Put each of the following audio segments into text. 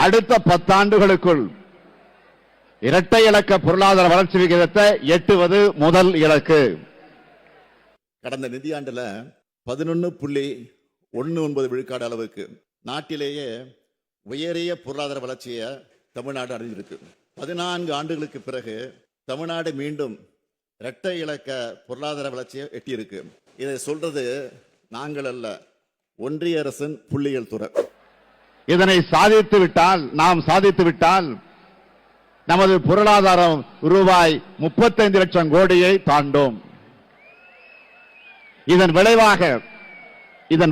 அடுத்த 10 ஆண்டுகளுக்குள் இரட்டை இலக்க பொருளாதார வளர்ச்சி விகிதத்தை எட்டுவது முதல் இலக்கு. கடந்த நிதியாண்டுல 11.19 விழுக்காடு அளவுக்கு நாட்டிலேயே உயரிய பொருளாதார வளர்ச்சியை தமிழ்நாடு அடைஞ்சிருக்கு. 14 ஆண்டுகளுக்கு பிறகு தமிழ்நாடு மீண்டும் இரட்டை இலக்க பொருளாதார வளர்ச்சியை எட்டியிருக்கு. இதை சொல்றது நாங்கள் அல்ல, ஒன்றிய அரசின் புள்ளியியல் துறை. இதனை நாம் சாதித்து விட்டால் நமது பொருளாதாரம் ரூபாய் 35 லட்சம் கோடியை தாண்டும். இதன்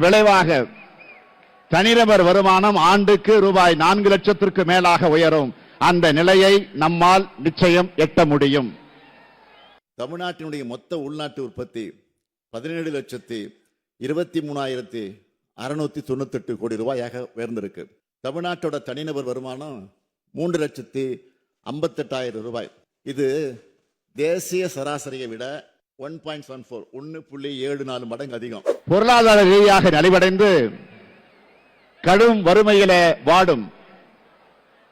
விளைவாக தனிநபர் வருமானம் ஆண்டுக்கு ரூபாய் 4 லட்சத்திற்கு மேலாக உயரும். அந்த நிலையை நம்மால் நிச்சயம் எட்ட முடியும். தமிழ்நாட்டினுடைய மொத்த உள்நாட்டு உற்பத்தி 17,23,698 கோடி ரூபாயாக உயர்ந்திருக்கு. தமிழ்நாட்டோட தனிநபர் வருமானம் 3,58,000 ரூபாய். இது தேசிய சராசரியை விட 1.74 மடங்கு அதிகம். பொருளாதார ரீதியாக நலிவடைந்து கடும் வறுமையில வாடும்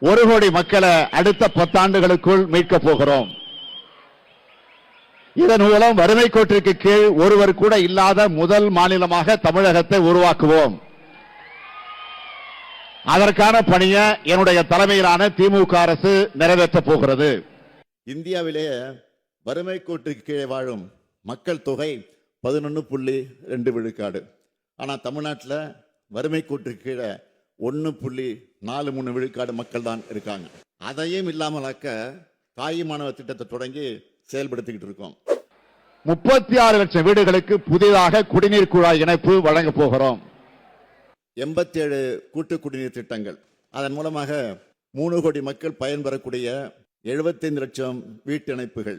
1 கோடி மக்களை அடுத்த 10 ஆண்டுகளுக்குள் மீட்கப் போகிறோம். இதன் மூலம் வறுமை கோட்டிற்கு கீழ் ஒருவர் கூட இல்லாத முதல் மாநிலமாக தமிழகத்தை உருவாக்குவோம். அதற்கான பணியை என்னுடைய தலைமையிலான திமுக அரசு நிறைவேற்றப் போகிறது. இந்தியாவிலேயே வறுமை கோட்டிற்கு கீழே வாழும் மக்கள் தொகை 11.2 விழுக்காடு. ஆனால் தமிழ்நாட்டில் வறுமை கோட்டிற்கு கீழே 1.43 விழுக்காடு மக்கள் தான் இருக்காங்க. அதையும் இல்லாமலாக்க தாய் மாணவ திட்டத்தை தொடங்கி செயல்படுத்திக்கிட்டு இருக்கோம். 36 லட்சம் வீடுகளுக்கு புதிதாக குடிநீர் குழாய் இணைப்பு வழங்க போகிறோம். 87 கூட்டு குடிநீர் திட்டங்கள். அதன் மூலமாக 3 கோடி மக்கள் பயன்பெறக்கூடிய 75 லட்சம் வீட்டு இணைப்புகள்.